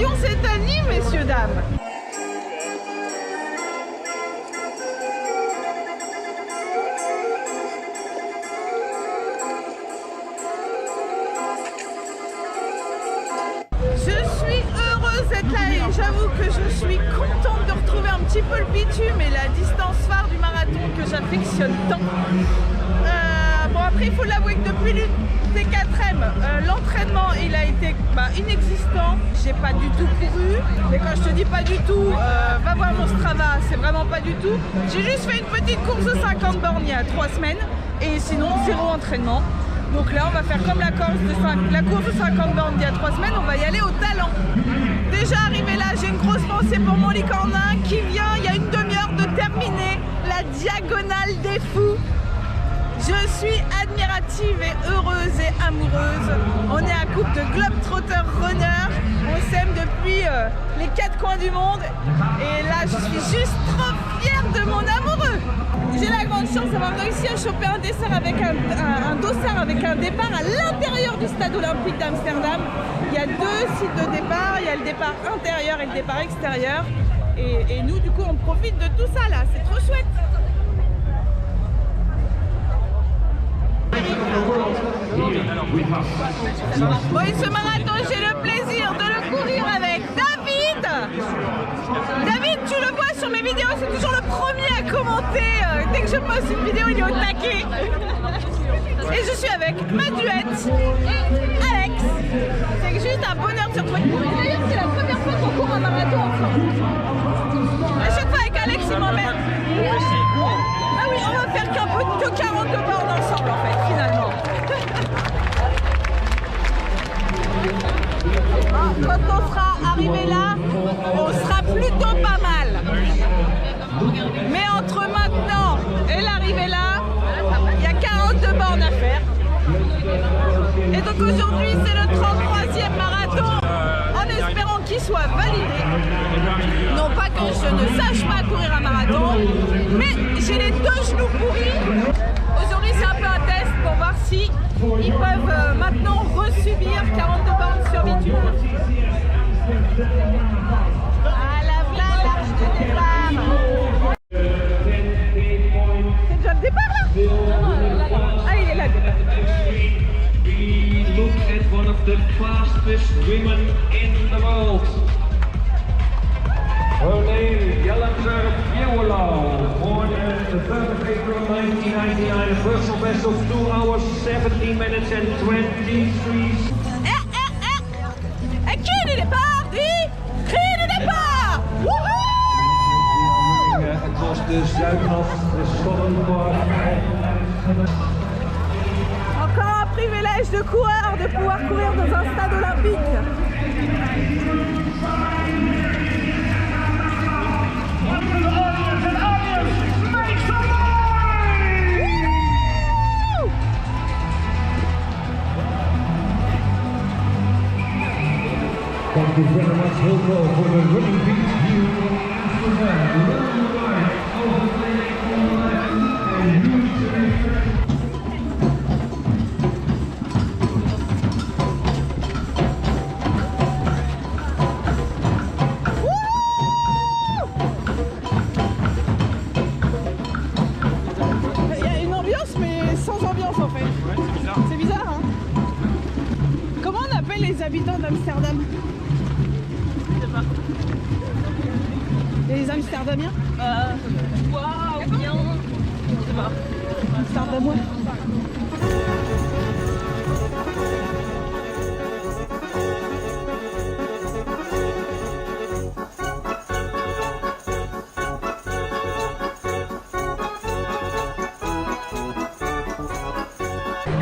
passion cette année, messieurs, dames. J'avoue que je suis contente de retrouver un petit peu le bitume et la distance phare du marathon que j'affectionne tant. Bon, après il faut l'avouer que depuis le T4M, l'entraînement il a été inexistant. J'ai pas du tout couru, mais quand je te dis pas du tout, va voir mon Strava, c'est vraiment pas du tout. J'ai juste fait une petite course de 50 bornes il y a 3 semaines et sinon zéro entraînement. Donc là on va faire comme la course de 50 bornes il y a 3 semaines, on va y aller au talent. Déjà arrivé là, j'ai une grosse pensée pour mon licornin qui vient il y a une demi-heure de terminer la diagonale des fous. Je suis admirative et heureuse et amoureuse. On est un couple de globetrotter runners. On s'aime depuis les 4 coins du monde. Et là, je suis juste trop fière de mon amoureux. J'ai la grande chance d'avoir réussi à choper un dessert avec un dossard avec un départ à l'intérieur du stade olympique d'Amsterdam. Il y a 2 sites de départ. Il y a le départ intérieur et le départ extérieur. Et nous, du coup, on profite de tout ça là. C'est trop chouette. Bon, et ce marathon, j'ai le plaisir de le courir avec David. David, tu le vois sur mes vidéos, c'est toujours le premier à commenter. Dès que je poste une vidéo, il est au taquet. Et je suis avec ma duette et Alex. C'est juste un bonheur de se retrouver. D'ailleurs, c'est la première fois qu'on court un marathon ensemble. À chaque fois avec Alex, il m'emmène. Ah oui, on va faire que 42 bornes ensemble en fait, finalement. Quand on sera arrivé là, on sera plutôt pas mal. Mais entre maintenant et l'arrivée là, il y a 42 bornes à faire. Et donc aujourd'hui, c'est le 33e marathon, en espérant qu'il soit validé. Non pas que je ne sache pas courir un marathon, mais j'ai les 2 genoux pourris. Aujourd'hui, c'est un peu un test pour voir si ils peuvent maintenant resubir 42 bornes sur bitume. À la large du départ. C'est déjà le départ là? Ah, il est là le départ. Look at one of the fastest women in the world. Her name, Jolanda Biewolau, born on the 3rd of April 1999, a personal best of 2 hours, 17 minutes and 23 seconds. Cri du départ, cri du départ! Wouhou! Het was de Zuidaf, de Staddenpark. Encore un privilège de coureur de pouvoir courir dans un stade olympique. Thank you very much, Hilco, for the running beat view of Amsterdam. Il y a une ambiance, mais sans ambiance en fait. Ouais, c'est bizarre. C'est bizarre, hein? Comment on appelle les habitants d'Amsterdam? Les Amsterdamiens? Waouh, bien. Je sais pas. Amsterdamois.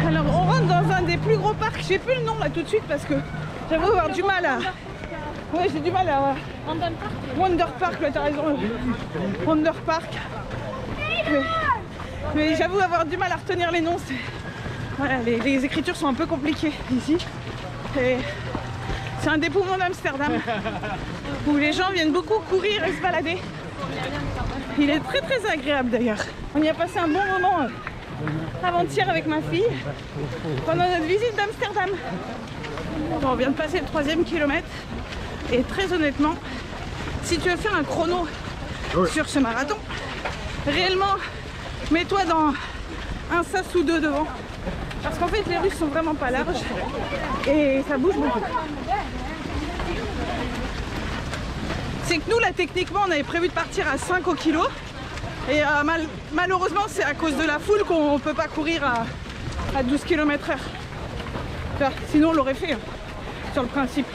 Alors on rentre dans un des plus gros parcs, j'ai plus le nom là tout de suite parce que j'avoue avoir du mal à... Ouais, j'ai du mal à... Wonder Park, là t'as raison. Wonder Park. Mais j'avoue avoir du mal à retenir les noms. Voilà, les écritures sont un peu compliquées ici. C'est un des poumons d'Amsterdam où les gens viennent beaucoup courir et se balader. Il est très très agréable d'ailleurs. On y a passé un bon moment avant-hier avec ma fille pendant notre visite d'Amsterdam. Bon, on vient de passer le 3e kilomètre. Et très honnêtement, si tu veux faire un chrono sur ce marathon, réellement, mets-toi dans un sas ou deux devant. Parce qu'en fait, les rues sont vraiment pas larges et ça bouge beaucoup. C'est que nous, là, techniquement, on avait prévu de partir à 5 au kilo. Et malheureusement, c'est à cause de la foule qu'on ne peut pas courir à 12 km/h. Sinon, on l'aurait fait, hein, sur le principe.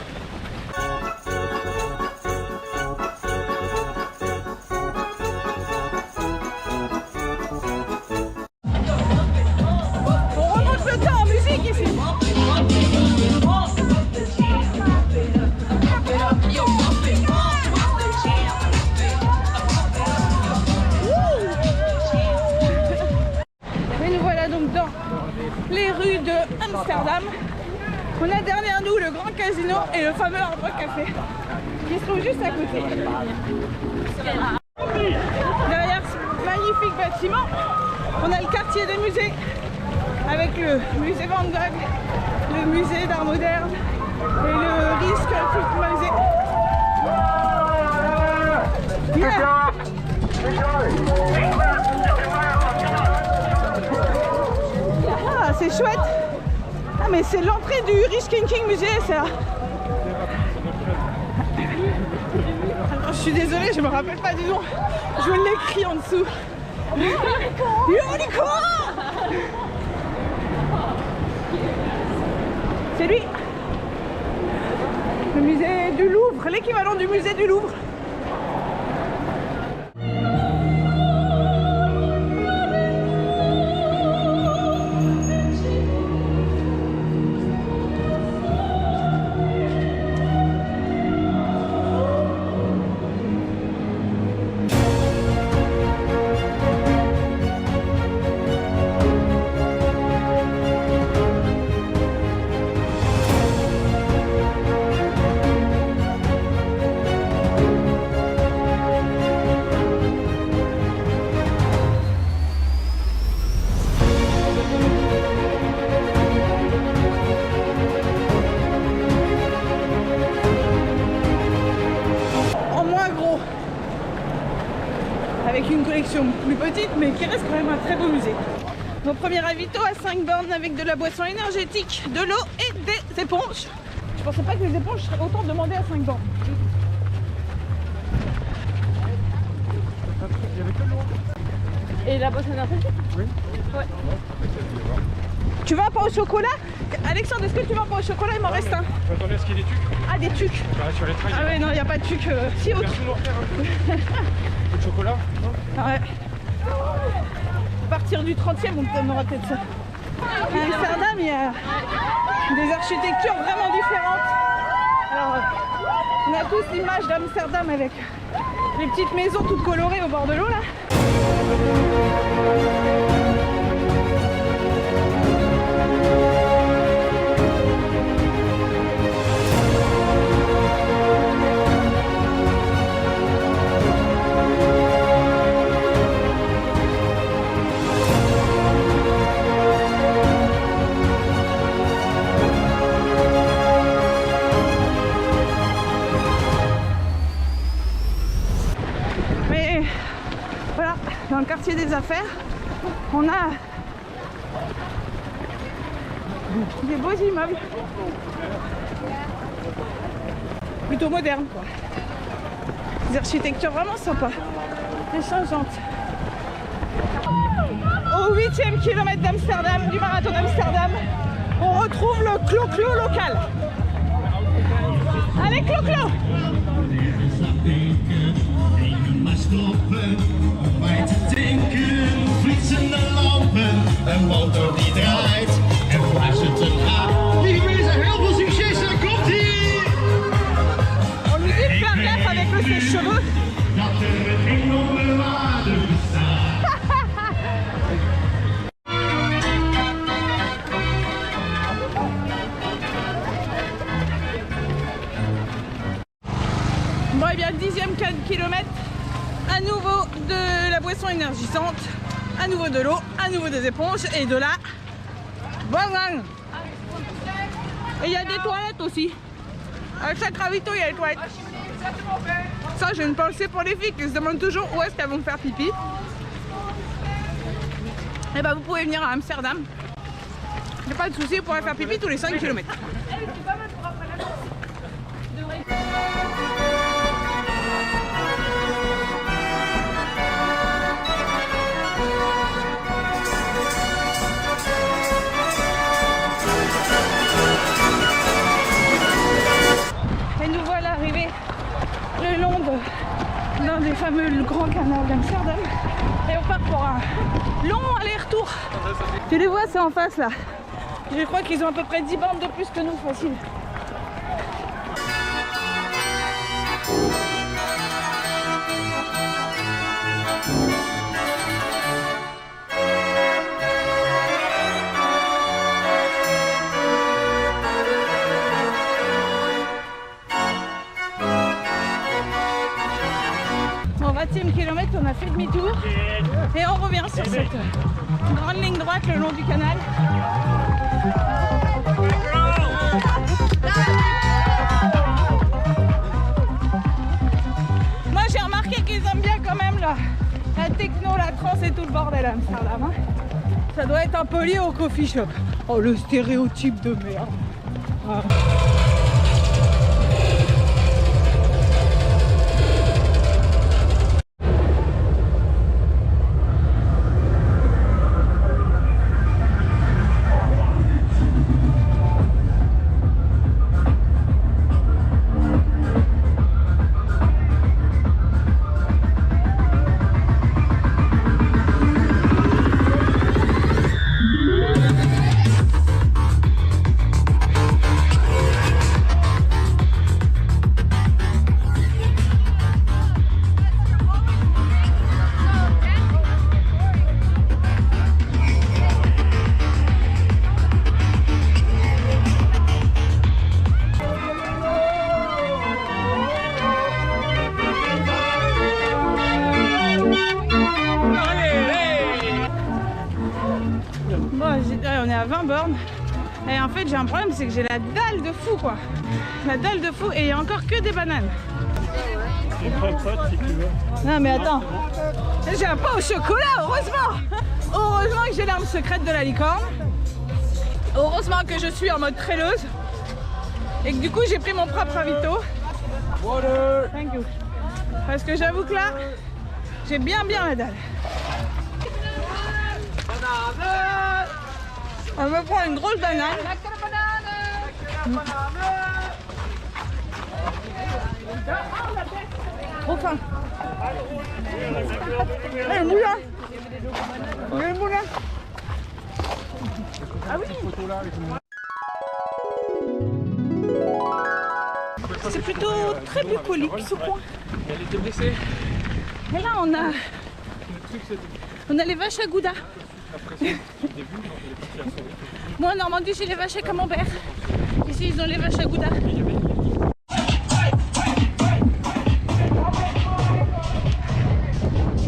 On remonte le temps en musique ici. Et nous voilà donc dans les rues de Amsterdam. On a derrière nous le grand casino et le fameux Hard Rock Café qui se trouve juste à côté. Derrière ce magnifique bâtiment, on a le quartier des musées avec le musée Van Gogh, le musée d'art moderne et le Rijksmuseum musée. Yeah. Ah, c'est chouette. Ah mais c'est l'entrée du Rijksmuseum, ça. Alors, je suis désolée, je me rappelle pas du nom. Je l'écris en dessous. Unicorn. C'est lui. Le musée du Louvre, l'équivalent du musée du Louvre. Avec une collection plus petite mais qui reste quand même un très beau musée. Mon premier ravito à 5 bornes avec de la boisson énergétique, de l'eau et des éponges. Je pensais pas que les éponges seraient autant demandées à 5 bornes. Il y avait que l'eau. Et la boisson énergétique? Oui. Ouais. Tu veux un pain au chocolat? Alexandre, est-ce que tu veux un pain au chocolat? Il m'en reste un. Attendez, est-ce qu'il y a des tucs? Ah, des tucs. Bah, sur les traits. Ah ouais, non, il n'y a pas de tucs. Si, autre. Peu de chocolat? Ah ouais. À partir du 30e, on aura peut-être ça. À Amsterdam, il y a des architectures vraiment différentes. Alors, on a tous l'image d'Amsterdam avec les petites maisons toutes colorées au bord de l'eau là. Mais voilà, dans le quartier des affaires, on a des beaux immeubles. Plutôt modernes quoi. Des architectures vraiment sympas, et changeantes. Au 8e kilomètre d'Amsterdam, du marathon d'Amsterdam, on retrouve le clo-clo local. Allez, clo-clo! Stoppen, om mij te denken, flitsende lampen, een motor die draait en fluistert een aan. Lieve mensen, heel veel succes, daar komt ie! On nous dit de faire gaffe avec le sèche-cheveux. Dat er een enorme waarde bestaat. Bon, et bien, 10e kilomètre. À nouveau de la boisson énergisante, à nouveau de l'eau, à nouveau des éponges et de la bonne. Et il y a des toilettes aussi. À chaque ravito, il y a les toilettes. Ça, j'ai une pensée pour les filles qui se demandent toujours où est-ce qu'elles vont faire pipi. Et bah, vous pouvez venir à Amsterdam. Il n'y a pas de souci, vous pourrez faire pipi tous les 5 km. Et nous voilà arrivés le long de l'un des fameux grands canaux d'Amsterdam. Et on part pour un long aller-retour. Tu les vois, c'est en face là. Je crois qu'ils ont à peu près 10 bandes de plus que nous, facile. Au 20e kilomètre, on a fait demi-tour et on revient sur cette grande ligne droite le long du canal. Moi j'ai remarqué qu'ils aiment bien quand même la techno, la trance et tout le bordel à Amsterdam. Hein. Ça doit être un peu lié au coffee shop. Oh le stéréotype de merde. Ah. On est à 20 bornes et en fait j'ai un problème, c'est que j'ai la dalle de fou quoi. La dalle de fou et il n'y a encore que des bananes. J'ai pas de pote si tu veux. Non mais attends, j'ai un pain au chocolat, heureusement. Heureusement que j'ai l'arme secrète de la licorne. Heureusement que je suis en mode traîneuse et que du coup j'ai pris mon propre ravito. Thank you. Parce que j'avoue que là, j'ai bien la dalle. On va prendre une grosse banane. Trop faim. Allez, le moulin. Le moulin. Ah oui. C'est plutôt très bucolique ce coin. Elle était blessée. Et là on a les vaches à Gouda. Moi en Normandie j'ai les vaches à camembert. Ici ils ont les vaches à Gouda.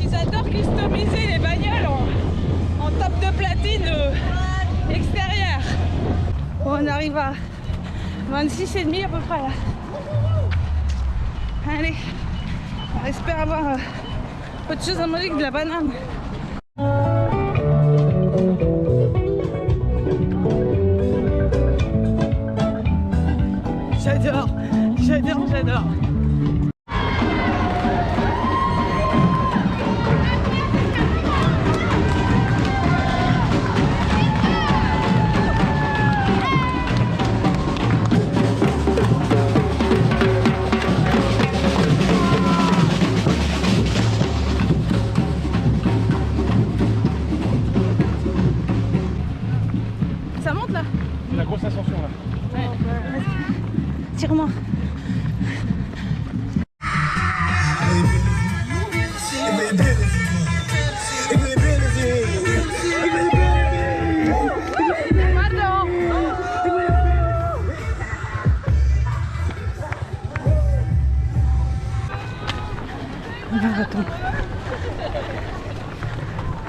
Ils adorent customiser les bagnoles en top de platine extérieure. Bon, on arrive à 26,5 à peu près là. Allez, on espère avoir autre chose à manger que de la banane. J'adore. Ça monte là? La grosse ascension là. Ouais. Tire-moi.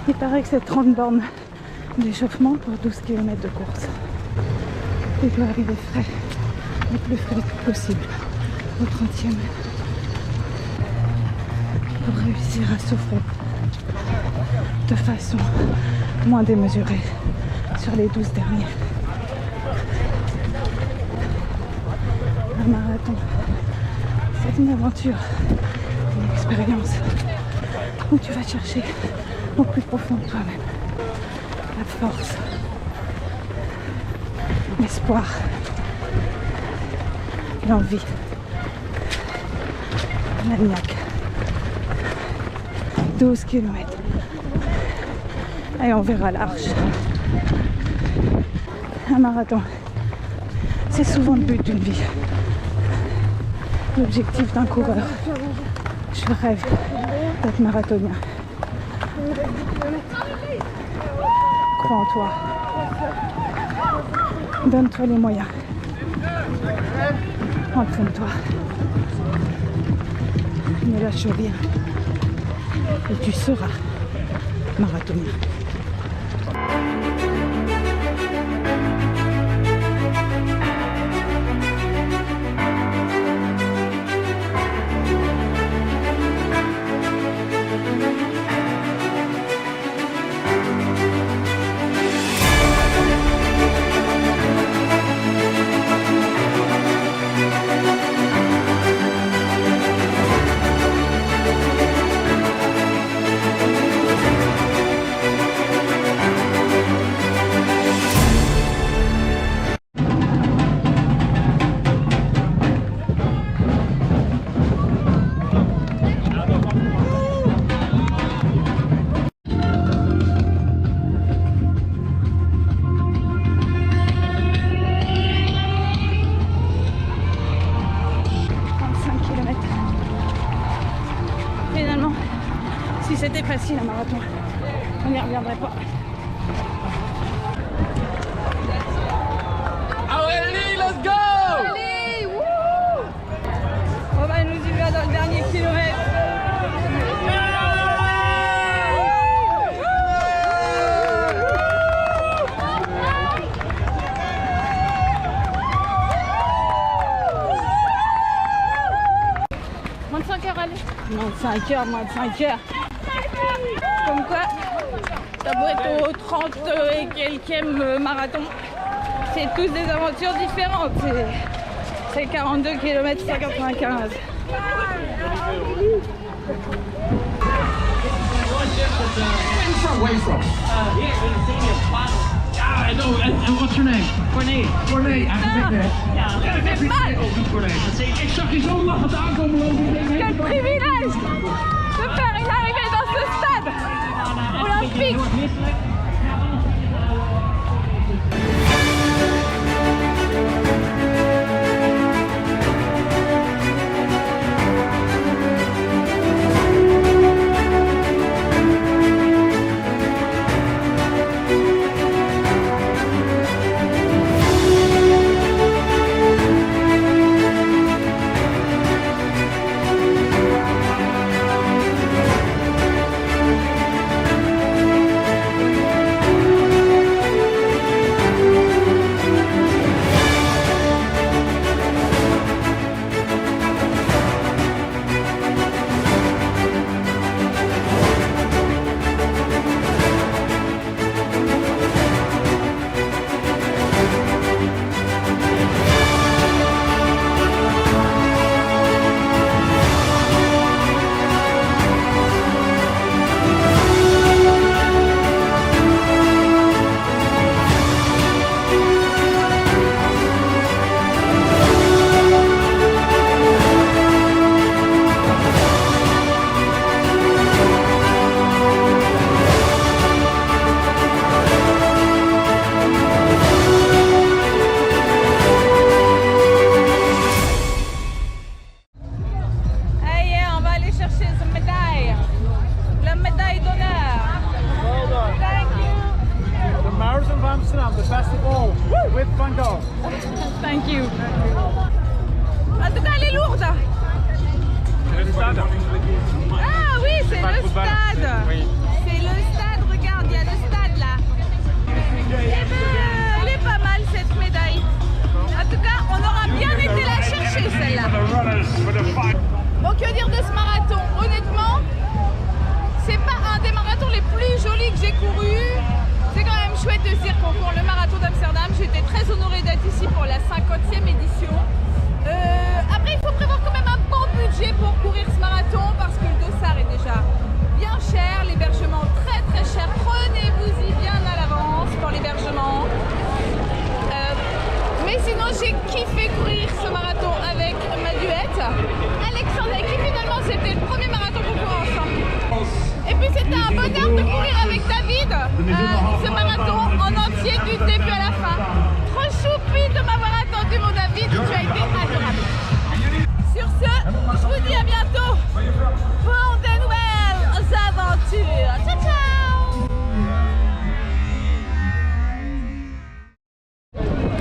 Il paraît que c'est 30 bornes d'échauffement pour 12 km de course. Il doit arriver frais le plus fluide possible au 30e pour réussir à souffler de façon moins démesurée sur les 12 derniers. Un marathon, c'est une aventure, une expérience où tu vas chercher au plus profond de toi-même la force, l'espoir, l'envie, la niaque. 12 km. Et on verra large. Un marathon, c'est souvent le but d'une vie. L'objectif d'un coureur. Je rêve d'être marathonien. Crois en toi. Donne-toi les moyens. Entraîne-toi. Ne lâche rien. Et tu seras marathonien. Si c'était facile un marathon, on n'y reviendrait pas. Allez, let's go! Allez, wouh! On va nous y va dans le dernier kilomètre. Moins de 5 heures, allez. Moins de 5 heures, moins de 5 heures. Comme quoi, ça pourrait être au 30 et quelquième marathon. C'est tous des aventures différentes. C'est 42 km 195. Where you from? I know. And what's your name? Corné. Corné. I can take that. Ja, Ça fait mal! Oh, goed Corné. Ik zag je zo lachend aankomen lopen. Quel privilège de faire une arrivée dans ce stade olympique! Thank you. En tout cas, elle est lourde. C'est le stade. Ah oui, c'est le stade. Oui. C'est le stade, regarde, il y a le stade là. Eh ben, elle est pas mal cette médaille. En tout cas, on aura bien Bon, que dire de ce marathon? Honnêtement, c'est pas un des marathons les plus jolis que j'ai couru. C'est quand même chouette de se dire qu'on court le marathon d'Amsterdam. J'étais très honorée d'être ici pour la 50e édition. Après, il faut prévoir quand même un bon budget pour courir ce marathon parce que le dossard est déjà bien cher, l'hébergement très très cher. Prenez-vous-y bien à l'avance pour l'hébergement. Mais sinon, j'ai kiffé courir ce marathon avec ma duette, Alexandre, qui finalement c'était le premier marathon qu'on court ensemble. Et puis c'était un bonheur de courir avec David ce marathon en entier du début à la fin. Trop choupi de m'avoir attendu, mon David, tu as été adorable. Sur ce, je vous dis à bientôt pour de nouvelles aventures. Ciao, ciao!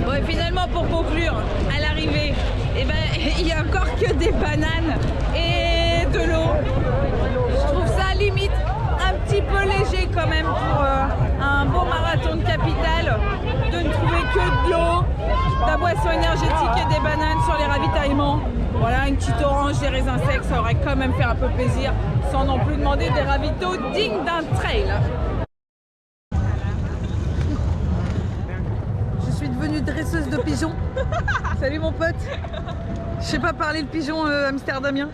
Bon, et finalement, pour conclure, à l'arrivée, eh ben, il n'y a encore que des bananes et de l'eau. Je trouve ça limite un petit peu léger quand même pour un beau marathon de capitale, de ne trouver que de l'eau, de la boisson énergétique et des bananes sur les ravitaillements. Voilà, une petite orange, des raisins secs, ça aurait quand même fait un peu plaisir, sans non plus demander des ravitaux dignes d'un trail. Je suis devenue dresseuse de pigeons. Salut mon pote. Je sais pas parler le pigeon amsterdamien.